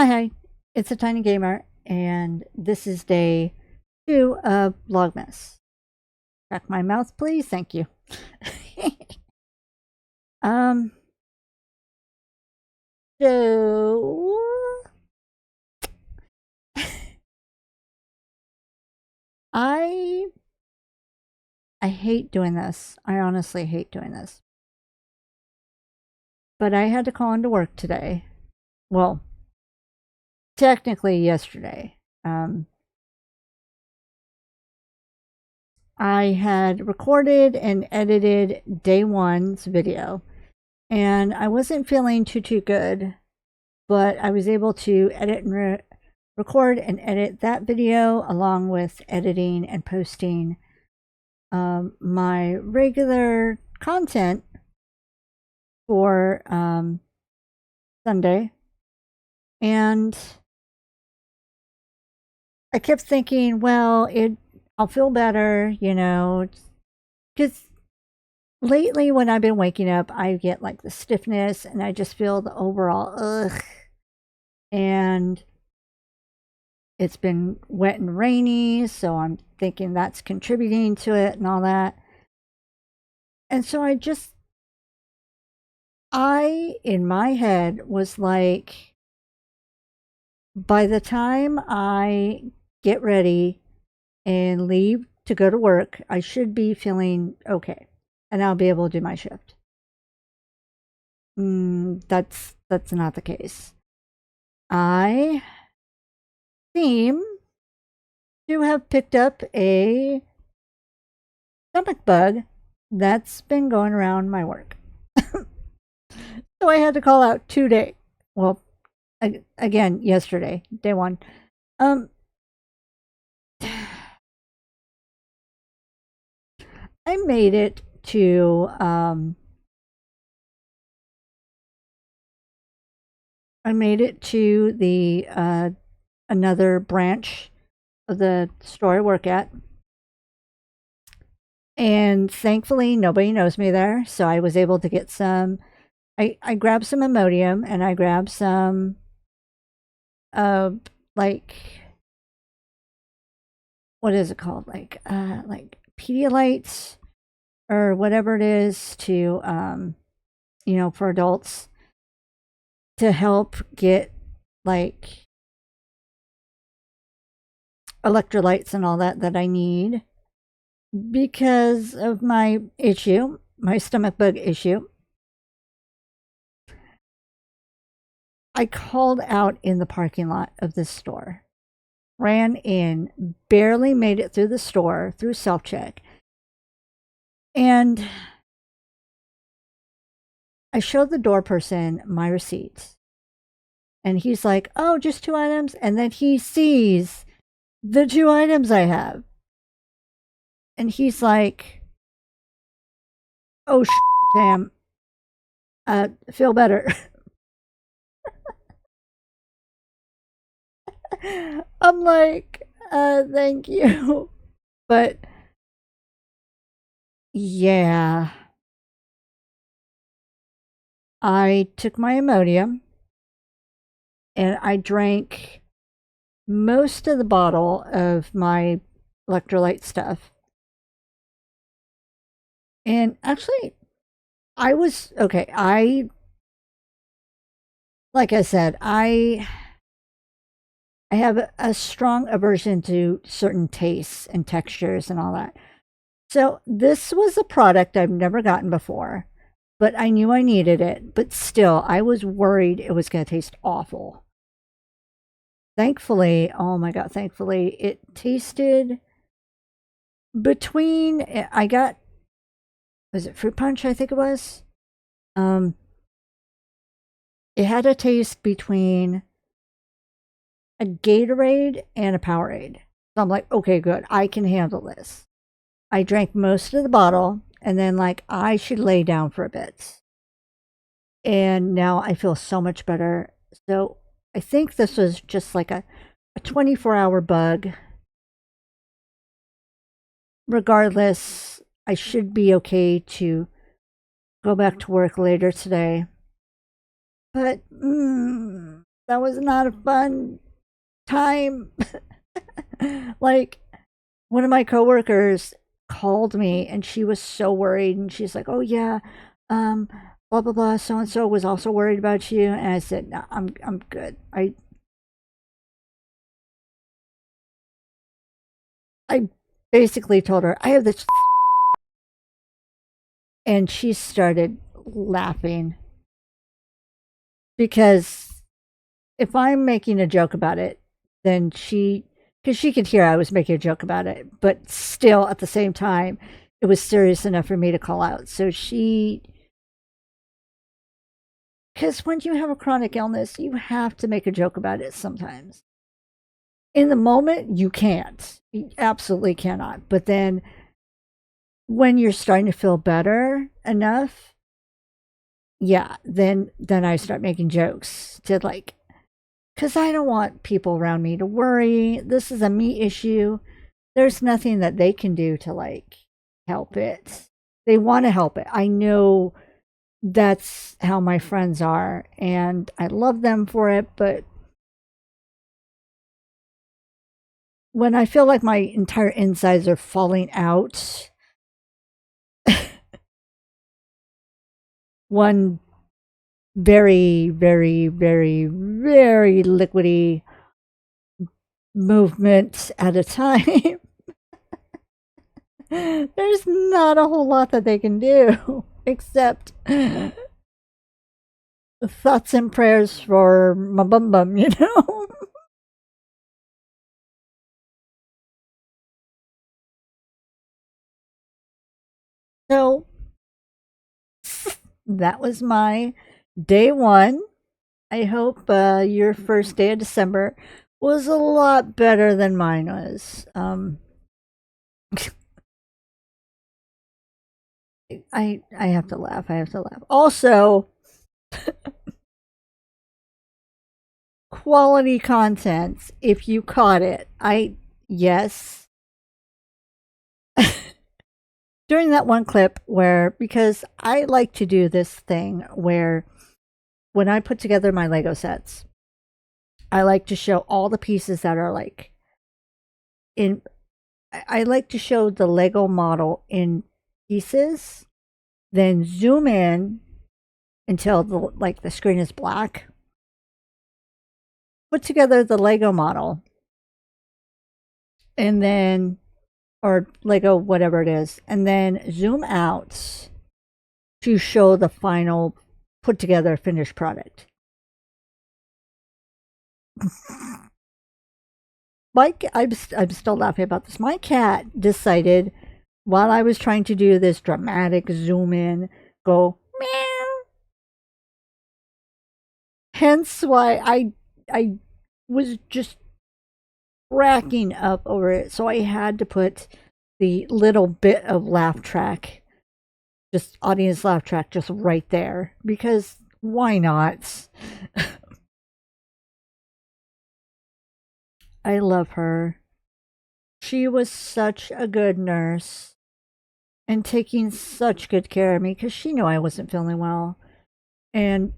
Hi, it's a tiny gamer, and this is day 2 of Vlogmas. Check my mouth, please. Thank you. um, so I I hate doing this. I honestly hate doing this. But I had to call into work today. Well, technically yesterday. I had recorded and edited day 1's video, and I wasn't feeling too good, but I was able to edit and record and edit that video along with editing and posting my regular content for Sunday. And I kept thinking, well, I'll feel better, because lately when I've been waking up, I get like the stiffness and I just feel the overall ugh. And it's been wet and rainy, so I'm thinking that's contributing to it and all that. And so in my head, was like, by the time I get ready and leave to go to work, I should be feeling okay, and I'll be able to do my shift. That's not the case. I seem to have picked up a stomach bug that's been going around my work. So I had to call out today. Well, again, yesterday, day 1. I made it to the another branch of the store I work at. And thankfully nobody knows me there, so I was able to get some I grabbed some Imodium, and I grabbed some like, what is it called? Like Pedialytes or whatever it is, to for adults, to help get like electrolytes and all that I need because of my issue, my stomach bug issue. I called out in the parking lot of this store, ran in, barely made it through the store through self-check, and I showed the door person my receipts. And he's like, oh, just 2 items? And then he sees the 2 items I have. And he's like, oh, damn, feel better. I'm like, thank you. But yeah, I took my Imodium and I drank most of the bottle of my electrolyte stuff. And actually, I was okay. Like I said, I have a strong aversion to certain tastes and textures and all that. So this was a product I've never gotten before, but I knew I needed it. But still, I was worried it was going to taste awful. Thankfully, oh my God, thankfully, it tasted between, was it fruit punch? I think it was. It had a taste between a Gatorade and a Powerade. So I'm like, okay, good. I can handle this. I drank most of the bottle, and then like I should lay down for a bit. And now I feel so much better. So I think this was just like a 24-hour bug. Regardless, I should be okay to go back to work later today. But That was not a fun time. Like, one of my coworkers called me and she was so worried and she's like, "Oh yeah, um, blah blah blah. So and so was also worried about you." And I said, "No, I'm good. I basically told her I have this," and she started laughing because if I'm making a joke about it, then because she could hear I was making a joke about it, but still at the same time, it was serious enough for me to call out. So because when you have a chronic illness, you have to make a joke about it sometimes. In the moment, you can't. You absolutely cannot. But then when you're starting to feel better enough, yeah, then I start making jokes to like, because I don't want people around me to worry. This is a me issue. There's nothing that they can do to like help it. They want to help it. I know that's how my friends are, and I love them for it. But when I feel like my entire insides are falling out, one very, very, very, very liquidy movement at a time, there's not a whole lot that they can do except thoughts and prayers for my bum bum, you know? So that was my day one. I hope your first day of December was a lot better than mine was. I have to laugh. I have to laugh. Also, quality content. If you caught it, yes. During that one clip where, because I like to do this thing where when I put together my Lego sets, I like to show all the pieces that are like in. I like to show the Lego model in pieces, then zoom in until the screen is black. Put together the Lego model, and then or Lego whatever it is, and then zoom out to show the final put together finished product. Mike, I'm still laughing about this. My cat decided while I was trying to do this dramatic zoom in, go meow. Hence why I was just cracking up over it. So I had to put the little bit of laugh track, just audience laugh track, just right there because why not? I love her. She was such a good nurse and taking such good care of me because she knew I wasn't feeling well. And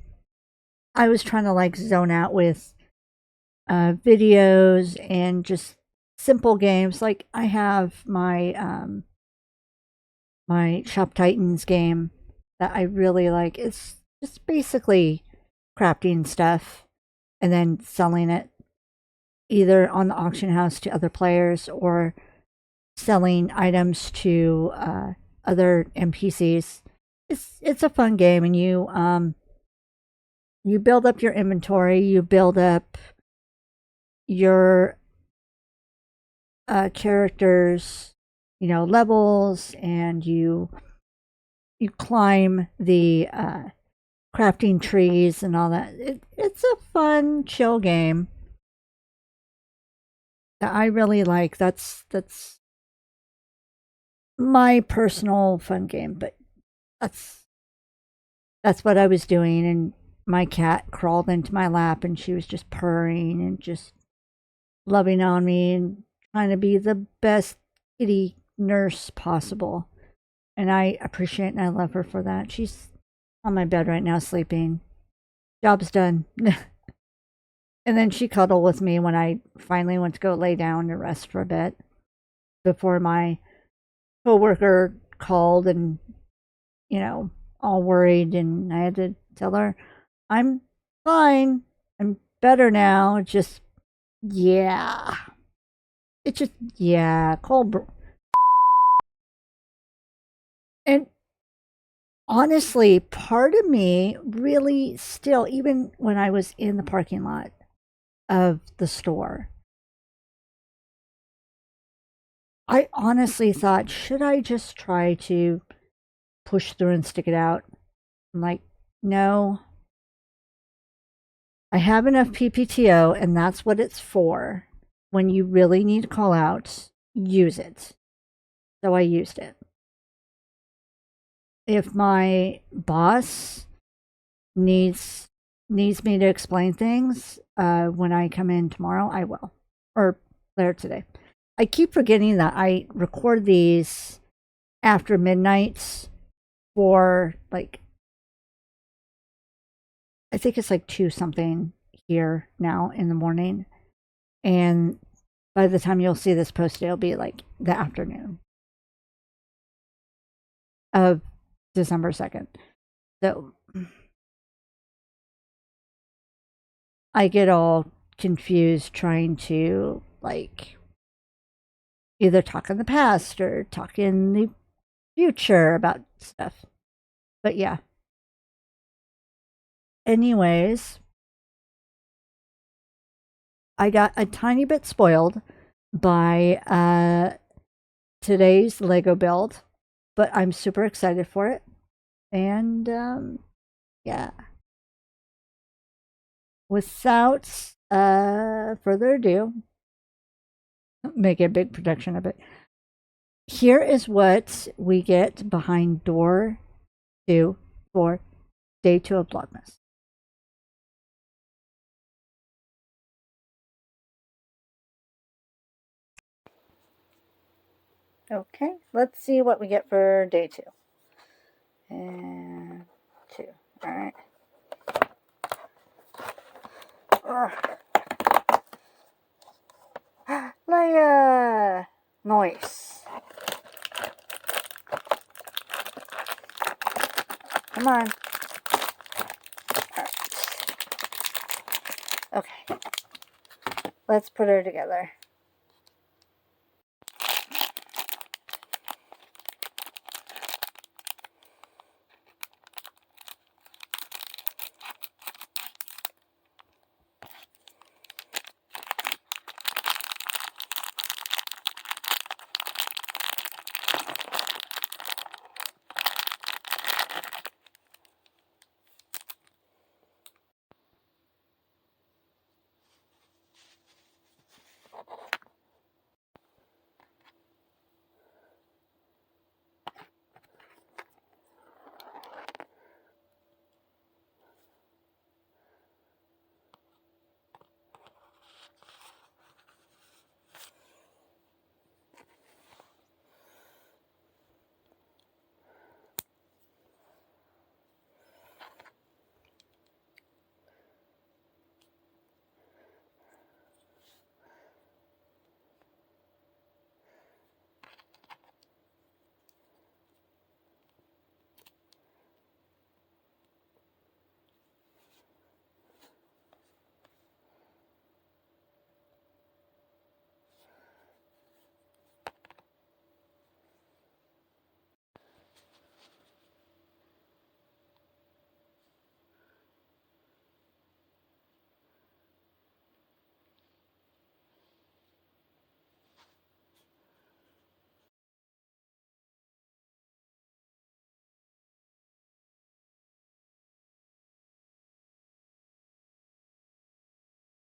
I was trying to like zone out with videos and just simple games. Like I have my Shop Titans game that I really like. It's just basically crafting stuff and then selling it either on the auction house to other players or selling items to other NPCs. It's a fun game, and you build up your inventory, you build up your characters, levels, and you climb the crafting trees and all that. It's a fun, chill game that I really like. That's my personal fun game, but that's that's what I was doing, and my cat crawled into my lap, and she was just purring and just loving on me and trying to be the best kitty nurse possible. And I appreciate and I love her for that. She's on my bed right now sleeping. Job's done. And then she cuddled with me when I finally went to go lay down and rest for a bit before my coworker called and, you know, all worried. And I had to tell her, I'm fine. I'm better now. Just, yeah. It's just, yeah, and honestly, part of me really still, even when I was in the parking lot of the store, I honestly thought, should I just try to push through and stick it out? I'm like, no, I have enough PPTO, and that's what it's for. When you really need to call out, use it. So I used it. If my boss needs needs me to explain things when I come in tomorrow, I will, or later today. I keep forgetting that I record these after midnight for like, I think it's like 2 something here now in the morning. And by the time you'll see this post, it'll be like the afternoon of December 2nd. So I get all confused trying to like either talk in the past or talk in the future about stuff. But yeah. Anyways, I got a tiny bit spoiled by today's Lego build, but I'm super excited for it. And yeah, without further ado, make a big production of it. Here is what we get behind door 2 for day 2 of Vlogmas. Okay, let's see what we get for day 2. And 2. All right. Leia! Nice. Come on. Right. Okay. Let's put her together.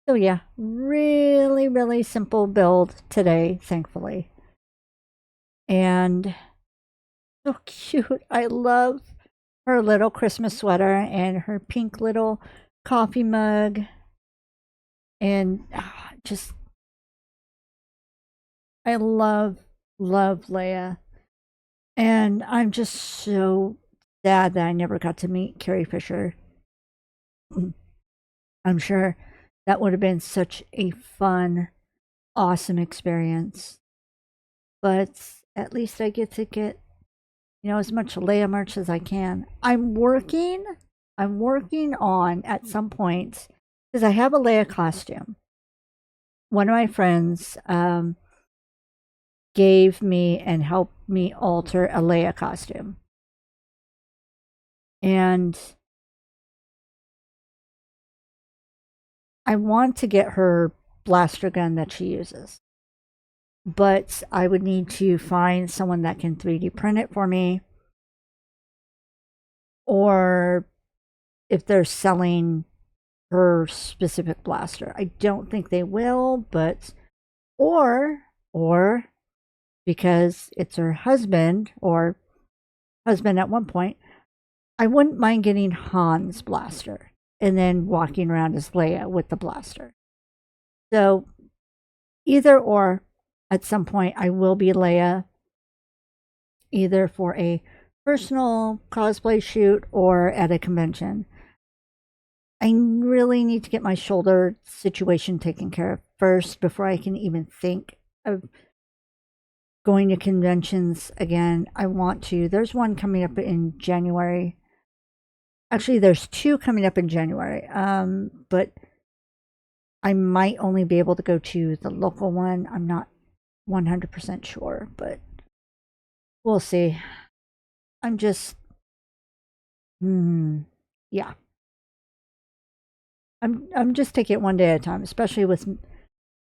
So yeah, really, really simple build today, thankfully. And so cute. I love her little Christmas sweater and her pink little coffee mug. And just, I love Leia. And I'm just so sad that I never got to meet Carrie Fisher. I'm sure That would have been such a fun, awesome experience. But at least I get to get, as much Leia merch as I can. I'm working on at some point, because I have a Leia costume. One of my friends gave me and helped me alter a Leia costume. And I want to get her blaster gun that she uses. But I would need to find someone that can 3D print it for me. Or if they're selling her specific blaster. I don't think they will, but or because it's her husband or husband at one point, I wouldn't mind getting Han's blaster and then walking around as Leia with the blaster. So either or, at some point I will be Leia, either for a personal cosplay shoot or at a convention. I really need to get my shoulder situation taken care of first before I can even think of going to conventions again. I want to. There's one coming up in January. Actually, there's two coming up in January. But I might only be able to go to the local one. I'm not 100% sure, but we'll see. I'm just, yeah. I'm just taking it one day at a time, especially with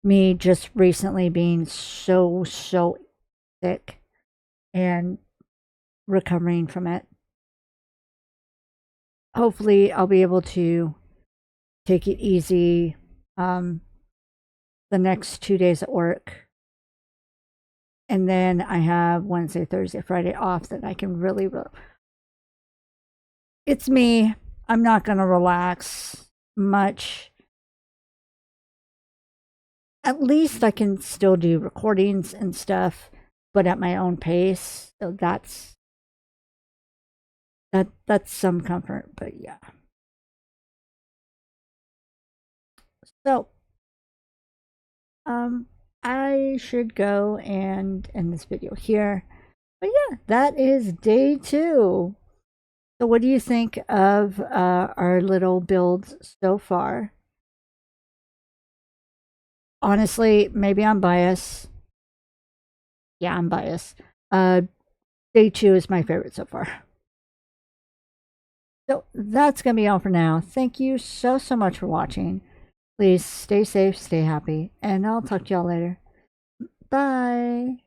me just recently being so sick and recovering from it. Hopefully I'll be able to take it easy the next 2 days at work. And then I have Wednesday, Thursday, Friday off that I can really it's me. I'm not going to relax much. At least I can still do recordings and stuff, but at my own pace. So that's some comfort, but yeah. So I should go and end this video here. But yeah, that is day 2. So what do you think of our little builds so far? Honestly, maybe I'm biased. Yeah, I'm biased. Day 2 is my favorite so far. So that's going to be all for now. Thank you so much for watching. Please stay safe, stay happy, and I'll talk to y'all later. Bye.